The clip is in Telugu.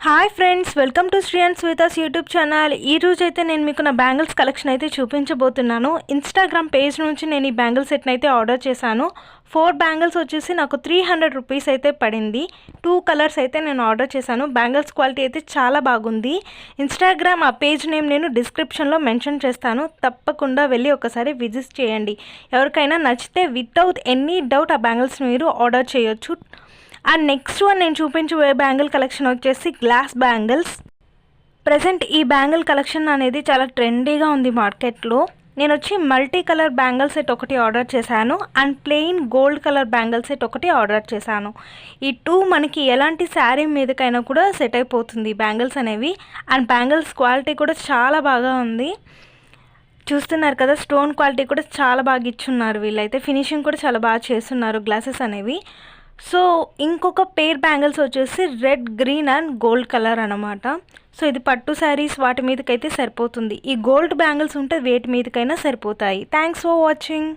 Hi friends, welcome to Sri and Swetha's YouTube channel. ఈ రోజు అయితే నేను మీకు నా బ్యాంగిల్స్ కలెక్షన్ అయితే చూపించబోతున్నాను. ఇన్స్టాగ్రామ్ పేజ్ నుంచి నేను ఈ బ్యాంగిల్ సెట్ని అయితే ఆర్డర్ చేశాను. 4 బ్యాంగిల్స్ వచ్చేసి నాకు 300 రూపీస్ అయితే పడింది. 2 కలర్స్ అయితే నేను ఆర్డర్ చేశాను. బ్యాంగిల్స్ క్వాలిటీ అయితే చాలా బాగుంది. ఇన్స్టాగ్రామ్ ఆ పేజ్ నేమ్ నేను డిస్క్రిప్షన్లో మెన్షన్ చేస్తాను. తప్పకుండా వెళ్ళి ఒకసారి విజిట్ చేయండి. ఎవరికైనా నచ్చితే వితౌట్ ఎనీ డౌట్ ఆ బ్యాంగిల్స్ మీరు ఆర్డర్ చేయొచ్చు. అండ్ నెక్స్ట్ వన్ నేను చూపించబోయే బ్యాంగిల్ కలెక్షన్ వచ్చేసి గ్లాస్ బ్యాంగిల్స్. ప్రజెంట్ ఈ బ్యాంగిల్ కలెక్షన్ అనేది చాలా ట్రెండీగా ఉంది మార్కెట్లో. నేను వచ్చి మల్టీ కలర్ బ్యాంగిల్ సెట్ ఒకటి ఆర్డర్ చేశాను and plain gold colour bangle set ఒకటి ఆర్డర్ చేశాను. ఈ 2 మనకి ఎలాంటి శారీ మీదకైనా కూడా సెట్ అయిపోతుంది బ్యాంగిల్స్ అనేవి. అండ్ బ్యాంగిల్స్ క్వాలిటీ కూడా చాలా బాగా ఉంది. చూస్తున్నారు కదా, స్టోన్ క్వాలిటీ కూడా చాలా బాగా ఇచ్చున్నారు. వీళ్ళైతే ఫినిషింగ్ కూడా చాలా బాగా చేస్తున్నారు గ్లాసెస్ అనేవి. సో ఇంకొక పేర్ బ్యాంగిల్స్ వచ్చేసి red, green and gold colour అనమాట. సో ఇది పట్టు శారీస్ వాటి మీదకైతే సరిపోతుంది. ఈ గోల్డ్ బ్యాంగిల్స్ ఉంటే వేటి మీదకైనా సరిపోతాయి. Thanks for watching.